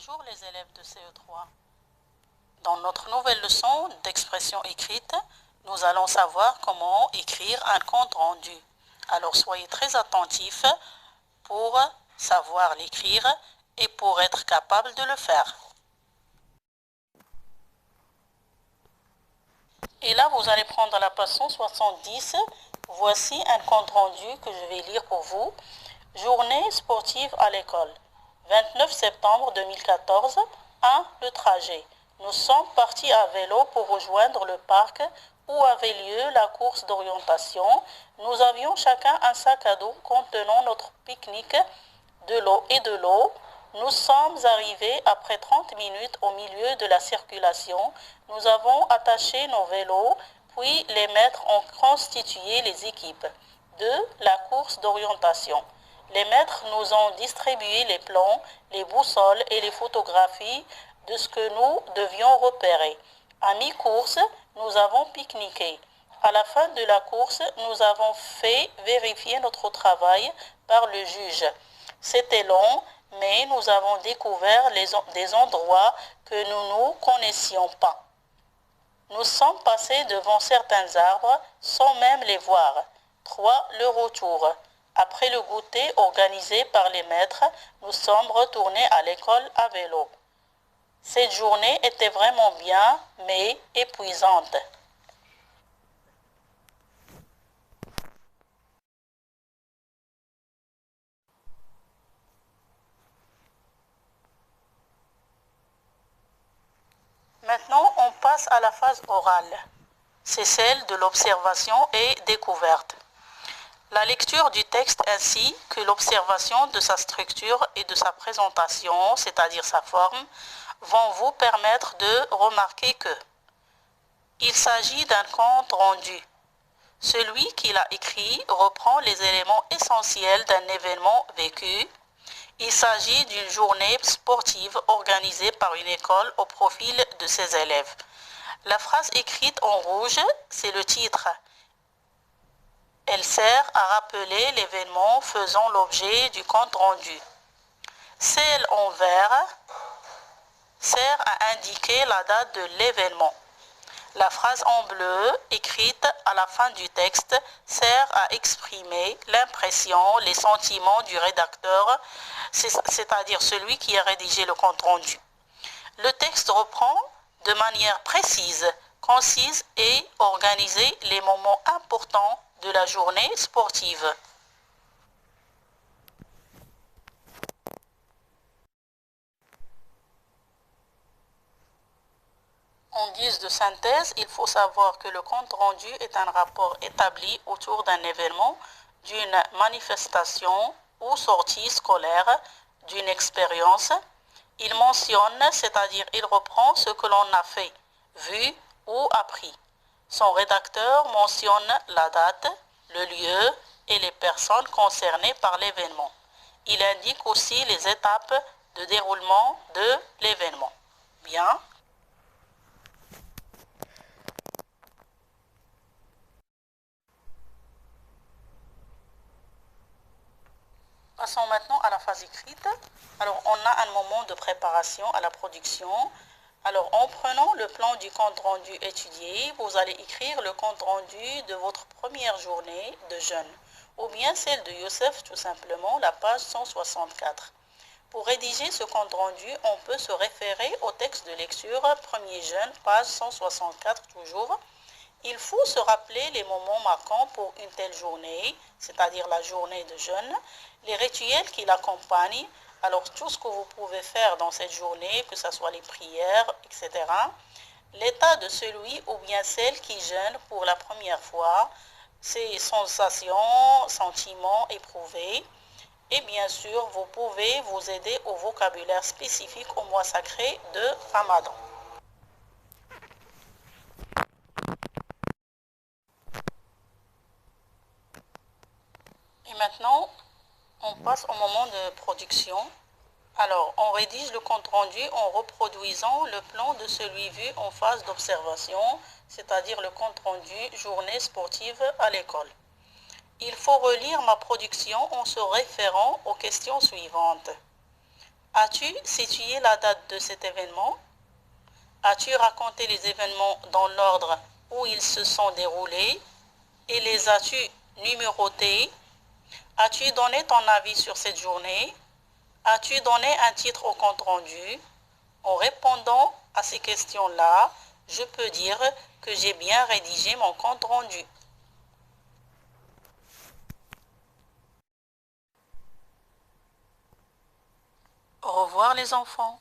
Bonjour les élèves de CE3. Dans notre nouvelle leçon d'expression écrite, nous allons savoir comment écrire un compte rendu. Alors soyez très attentifs pour savoir l'écrire et pour être capable de le faire. Et là, vous allez prendre la page 170. Voici un compte rendu que je vais lire pour vous. Journée sportive à l'école. 29 septembre 2014. 1. Le trajet. Nous sommes partis à vélo pour rejoindre le parc où avait lieu la course d'orientation. Nous avions chacun un sac à dos contenant notre pique-nique, de l'eau et de l'eau. Nous sommes arrivés après 30 minutes au milieu de la circulation. Nous avons attaché nos vélos, puis les maîtres ont constitué les équipes. 2. La course d'orientation. Les maîtres nous ont distribué les plans, les boussoles et les photographies de ce que nous devions repérer. À mi-course, nous avons pique-niqué. À la fin de la course, nous avons fait vérifier notre travail par le juge. C'était long, mais nous avons découvert des endroits que nous ne connaissions pas. Nous sommes passés devant certains arbres sans même les voir. 3. Le retour. Après le goûter organisé par les maîtres, nous sommes retournés à l'école à vélo. Cette journée était vraiment bien, mais épuisante. Maintenant, on passe à la phase orale. C'est celle de l'observation et découverte. La lecture du texte ainsi que l'observation de sa structure et de sa présentation, c'est-à-dire sa forme, vont vous permettre de remarquer que il s'agit d'un compte rendu. Celui qui l'a écrit reprend les éléments essentiels d'un événement vécu. Il s'agit d'une journée sportive organisée par une école au profil de ses élèves. La phrase écrite en rouge, c'est le titre. Elle sert à rappeler l'événement faisant l'objet du compte rendu. Celle en vert sert à indiquer la date de l'événement. La phrase en bleu, écrite à la fin du texte, sert à exprimer l'impression, les sentiments du rédacteur, c'est-à-dire celui qui a rédigé le compte rendu. Le texte reprend de manière précise, concise et organisée les moments importants de la journée sportive. En guise de synthèse, il faut savoir que le compte rendu est un rapport établi autour d'un événement, d'une manifestation ou sortie scolaire, d'une expérience. Il mentionne, c'est-à-dire il reprend ce que l'on a fait, vu ou appris. Son rédacteur mentionne la date, le lieu et les personnes concernées par l'événement. Il indique aussi les étapes de déroulement de l'événement. Bien. Passons maintenant à la phase écrite. Alors, on a un moment de préparation à la production. Alors, en prenant le plan du compte rendu étudié, vous allez écrire le compte rendu de votre première journée de jeûne, ou bien celle de Youssef, tout simplement, la page 164. Pour rédiger ce compte rendu, on peut se référer au texte de lecture, premier jeûne, page 164 toujours. Il faut se rappeler les moments marquants pour une telle journée, c'est-à-dire la journée de jeûne, les rituels qui l'accompagnent, alors tout ce que vous pouvez faire dans cette journée, que ce soit les prières, etc. L'état de celui ou bien celle qui jeûne pour la première fois, ses sensations, sentiments éprouvés. Et bien sûr, vous pouvez vous aider au vocabulaire spécifique au mois sacré de Ramadan. Et maintenant, on passe au moment de production. Alors, on rédige le compte rendu en reproduisant le plan de celui vu en phase d'observation, c'est-à-dire le compte rendu journée sportive à l'école. Il faut relire ma production en se référant aux questions suivantes. As-tu situé la date de cet événement? As-tu raconté les événements dans l'ordre où ils se sont déroulés et les as-tu numérotés? As-tu donné ton avis sur cette journée? As-tu donné un titre au compte rendu? En répondant à ces questions-là, je peux dire que j'ai bien rédigé mon compte rendu. Au revoir les enfants.